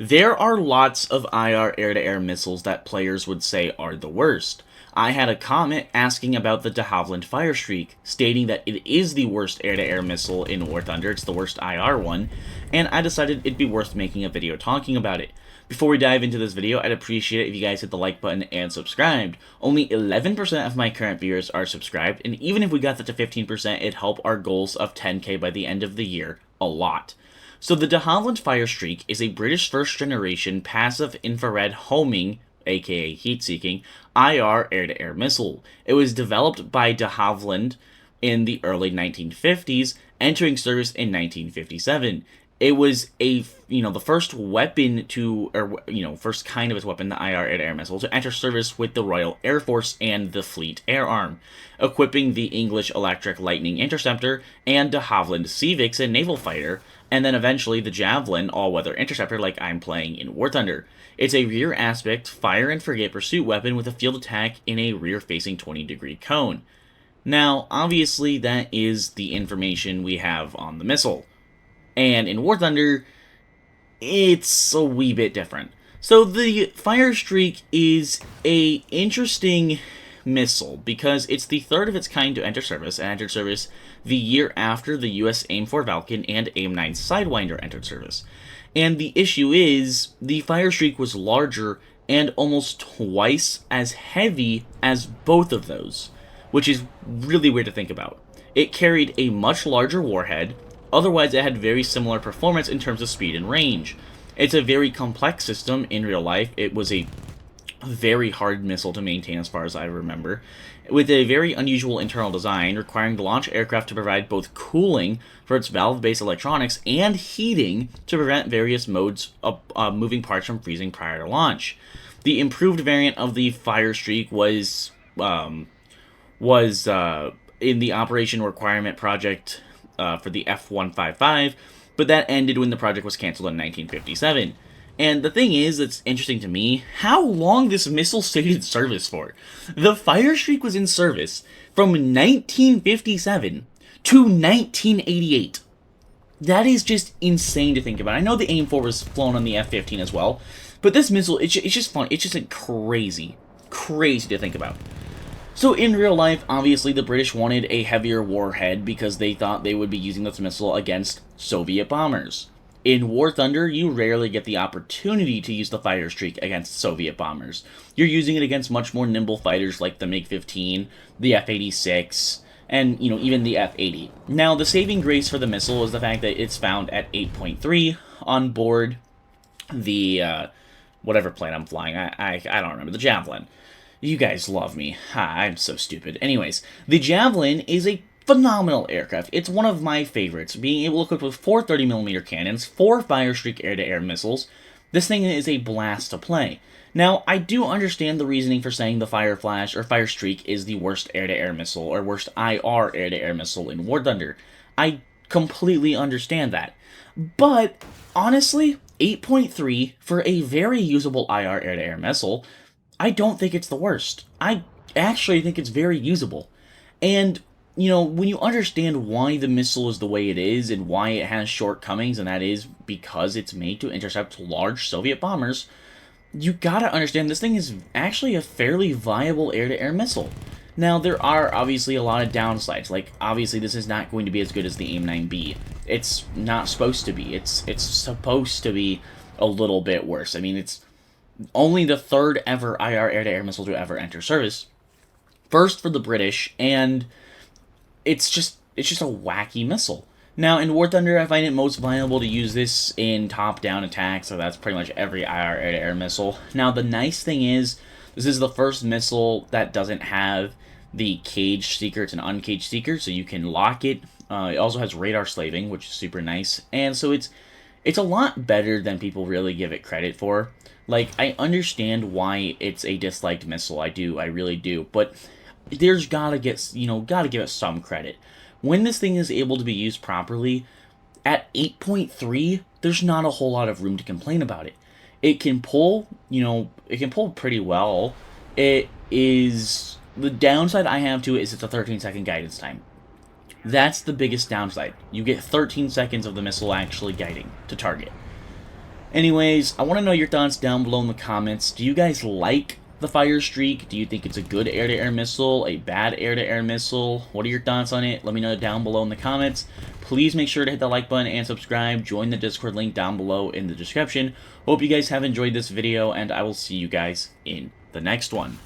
There are lots of IR air-to-air missiles that players would say are the worst. I had a comment asking about the de Havilland FIRESTREAK, stating that it is the worst air-to-air missile in War Thunder, it's the worst IR one, and I decided it'd be worth making a video talking about it. Before we dive into this video, I'd appreciate it if you guys hit the like button and subscribed. Only 11% of my current viewers are subscribed, and even if we got that to 15%, it'd help our goals of 10k by the end of the year a lot. So the de Havilland FIRESTREAK is a British first-generation passive infrared homing, aka heat-seeking, IR air-to-air missile. It was developed by de Havilland in the early 1950s, entering service in 1957. It was the first weapon first kind of its weapon, the IR air-to-air missile, to enter service with the Royal Air Force and the Fleet Air Arm, equipping the English Electric Lightning Interceptor and de Havilland Sea Vixen naval fighter, and then eventually the Javelin all-weather interceptor like I'm playing in War Thunder. It's a rear aspect, fire and forget pursuit weapon with a field attack in a rear-facing 20-degree cone. Now, obviously that is the information we have on the missile. And in War Thunder, it's a wee bit different. So the FIRESTREAK is a interesting missile because it's the third of its kind to enter service, and entered service the year after the US AIM-4 Falcon and AIM-9 Sidewinder entered service. And the issue is, the FIRESTREAK was larger and almost twice as heavy as both of those, which is really weird to think about. It carried a much larger warhead. Otherwise, it had very similar performance in terms of speed and range. It's a very complex system in real life. It was a very hard missile to maintain as far as I remember, with a very unusual internal design requiring the launch aircraft to provide both cooling for its valve-based electronics and heating to prevent various modes of moving parts from freezing prior to launch. The improved variant of the FIRESTREAK was in the Operation Requirement Project for the F-155, but that ended when the project was canceled in 1957. And the thing is, that's interesting to me, how long this missile stayed in service for. The FIRESTREAK was in service from 1957 to 1988. That is just insane to think about. I know the AIM-4 was flown on the F-15 as well, but this missile, it's just fun. It's just like crazy to think about. So in real life, obviously the British wanted a heavier warhead because they thought they would be using this missile against Soviet bombers. In War Thunder, you rarely get the opportunity to use the FIRESTREAK against Soviet bombers. You're using it against much more nimble fighters like the MiG-15, the F-86, and, even the F-80. Now, the saving grace for the missile is the fact that it's found at 8.3 on board the, whatever plane I'm flying. I don't remember. The Javelin. You guys love me. I'm so stupid. Anyways, the Javelin is a phenomenal aircraft. It's one of my favorites, being able to equip with 4 30mm cannons, 4 FIRESTREAK air-to-air missiles. This thing is a blast to play. Now, I do understand the reasoning for saying the Fireflash or FIRESTREAK is the worst air-to-air missile, or worst IR air-to-air missile in War Thunder. I completely understand that. But, honestly, 8.3 for a very usable IR air-to-air missile, I don't think it's the worst. I actually think it's very usable. And when you understand why the missile is the way it is and why it has shortcomings, and that is because it's made to intercept large Soviet bombers, you gotta understand this thing is actually a fairly viable air-to-air missile. Now, there are obviously a lot of downsides. Like, obviously, this is not going to be as good as the AIM-9B. It's not supposed to be. It's supposed to be a little bit worse. I mean, it's only the third ever IR air-to-air missile to ever enter service. First for the British, and it's just a wacky missile. Now, in War Thunder, I find it most viable to use this in top-down attacks, so that's pretty much every IR air-to-air missile. Now, the nice thing is, this is the first missile that doesn't have the cage seeker. It's an uncaged seeker, so you can lock it. It also has radar slaving, which is super nice, and so it's a lot better than people really give it credit for. Like, I understand why it's a disliked missile. I really do, but there's gotta give it some credit. When this thing is able to be used properly, at 8.3, there's not a whole lot of room to complain about it. It can pull, pretty well. The downside I have to it is it's a 13-second guidance time. That's the biggest downside. You get 13 seconds of the missile actually guiding to target. Anyways, I want to know your thoughts down below in the comments. Do you guys like the Firestreak? Do you think it's a good air-to-air missile, a bad air-to-air missile? What are your thoughts on it? Let me know down below in the comments. Please make sure to hit the like button and subscribe. Join the Discord link down below in the description. Hope you guys have enjoyed this video, and I will see you guys in the next one.